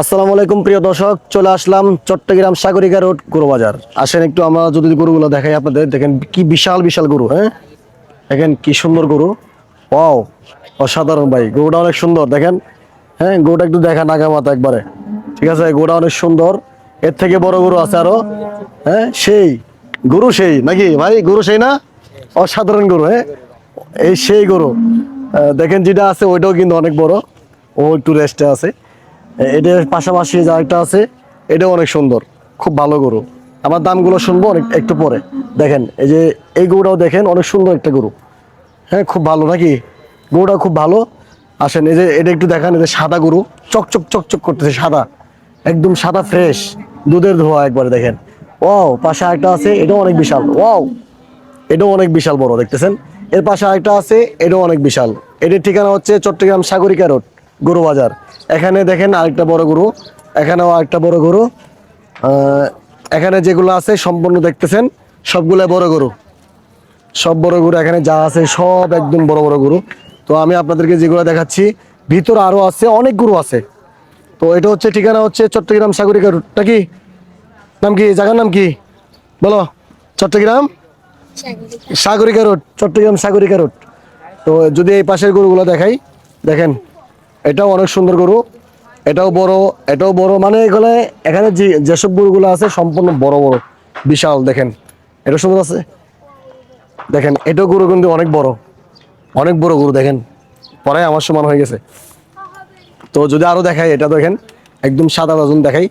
আসসালামু আলাইকুম প্রিয় দর্শক, চলে আসলাম চট্টগ্রাম সাগরিকা রোড গরু বাজার। আসেন একটু আমরা যদি গরুগুলো দেখাই আপনাদের। দেখেন কি বিশাল বিশাল গরু, হ্যাঁ দেখেন কি সুন্দর গরু। ওয়াও, অসাধারণ ভাই, গরুটা অনেক সুন্দর। দেখেন, হ্যাঁ গরুটা একটু দেখা নাগা মাথা একবারে, ঠিক আছে। গরুটা অনেক সুন্দর, এর থেকে বড় গরু আছে আরো। হ্যাঁ সেই গরু, সেই নাকি ভাই, গরু সেই না, অসাধারণ গরু। হ্যাঁ এই সেই গরু। দেখেন যেটা আছে ওইটাও কিন্তু অনেক বড়, ও একটু রেস্টে আছে। এটার পাশাপাশি যা একটা আছে এটাও অনেক সুন্দর, খুব ভালো গরু। আমার দামগুলো শুনবো অনেক একটু পরে। দেখেন এই যে এই গরুটাও দেখেন, অনেক সুন্দর একটা গরু। হ্যাঁ খুব ভালো নাকি, গরুটা খুব ভালো। আসেন এই যে এটা একটু দেখান, এই যে সাদা গরু, চকচক চকচক করতেছে, সাদা একদম সাদা ফ্রেশ, দুধের ধোয়া একবারে। দেখেন ওয়াও, পাশে একটা আছে, এটাও অনেক বিশাল। ওয়াও, এটাও অনেক বিশাল বড়, দেখতেছেন। এর পাশে আরেকটা আছে, এটাও অনেক বিশাল। এটির ঠিকানা হচ্ছে চট্টগ্রাম সাগরিকা রোড গরু বাজার। এখানে দেখেন আরেকটা বড় গরু, এখানেও আরেকটা বড় গরু। এখানে যেগুলো আছে সম্পূর্ণ দেখতেছেন সবগুলো বড় গরু, সব বড় গরু। এখানে যা আছে সব একদম বড় বড় গরু। তো আমি আপনাদেরকে যেগুলো দেখাচ্ছি, ভিতরে আরো আছে, অনেক গরু আছে। তো এটা হচ্ছে ঠিকানা হচ্ছে চট্টগ্রাম সাগরিকা রোড। নাকি নাম কি, জায়গার নাম কি বলো? Chittagong Sagarika road, Chittagong Sagarika road. তো যদি এই পাশের গরুগুলো দেখাই, দেখেন এটাও অনেক সুন্দর গরু, এটাও বড়, এটাও বড়। মানে এগুলো এখানে যেসব গরুগুলো আছে সম্পূর্ণ বড় বড় বিশাল। দেখেন এটা সুন্দর আছে, দেখেন এটাও গরু কিন্তু অনেক বড়, অনেক বড় গরু। দেখেন পরে আমার সমান হয়ে গেছে। তো যদি আরো দেখাই, এটা দেখেন একদম সাদা ওজন দেখাই।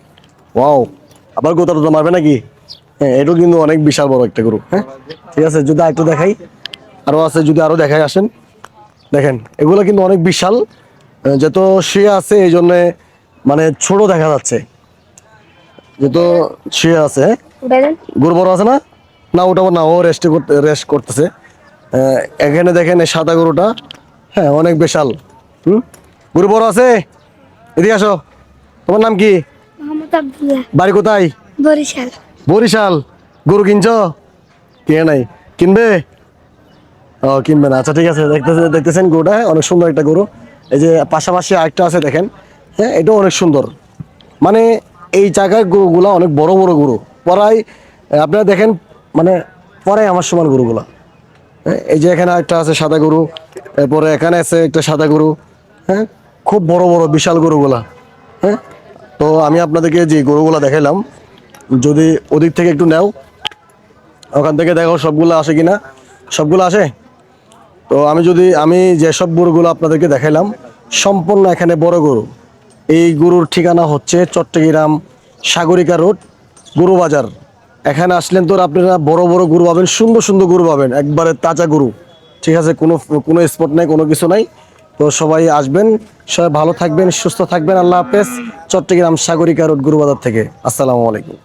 ওয়াও, আবার গোতা টোতা মারবে নাকি? হ্যাঁ এটাও কিন্তু অনেক বিশাল বড় একটা গরু। হ্যাঁ ঠিক আছে, যদি একটু দেখাই, আরো আছে, যদি আরো দেখাই আসেন। দেখেন এগুলো কিন্তু অনেক বিশাল, যত শুয়ে আছে এই জন্যে মানে ছোট দেখা যাচ্ছে, যত শুয়ে আছে। গরু বড় আছে না, না ওটা না, ও রেস্ট করতেছে। এখানে দেখেন এই সাদা গরুটা, হ্যাঁ অনেক বিশাল। হুম, গরু বড় আছে। এদিকে আসো, তোমার নাম কি? মোহাম্মদ আব্দুল্লাহ। বাড়ি কোথায়? বরিশাল। বরিশাল। গরু কিনছো? কিনে নাই, কিনবে? ও কিনবে না, আচ্ছা ঠিক আছে। দেখতেছেন গরুটা অনেক সুন্দর একটা গরু। এই যে পাশাপাশি আরেকটা আছে দেখেন, হ্যাঁ এটাও অনেক সুন্দর। মানে এই জায়গায় গরুগুলা অনেক বড় বড় গরু, পরাই আপনারা দেখেন, মানে পরাই আমার সমান গরুগুলা। হ্যাঁ এই যে এখানে একটা আছে সাদা গরু, এরপরে এখানে আছে একটা সাদা গরু। হ্যাঁ খুব বড় বড় বিশাল গরুগুলা। হ্যাঁ তো আমি আপনাদেরকে যে গরুগুলা দেখাইলাম, যদি ওদিক থেকে একটু নেও, ওখান থেকে দেখো সবগুলো আসে কিনা, সবগুলো আসে। তো আমি যেসব গরুগুলো আপনাদেরকে দেখাইলাম সম্পূর্ণ এখানে বড় গরু। এই গরুর ঠিকানা হচ্ছে চট্টগ্রাম সাগরিকা রোড গরু বাজার। এখানে আসলেন তো আপনারা বড় বড় গরু পাবেন, সুন্দর সুন্দর গরু পাবেন, একবারে তাজা গরু। ঠিক আছে, কোনো কোনো স্পট নাই, কোনো কিছু নাই। তো সবাই আসবেন, সবাই ভালো থাকবেন, সুস্থ থাকবেন। আল্লাহ হাফেজ। চট্টগ্রাম সাগরিকা রোড গরু বাজার থেকে আসসালামু আলাইকুম।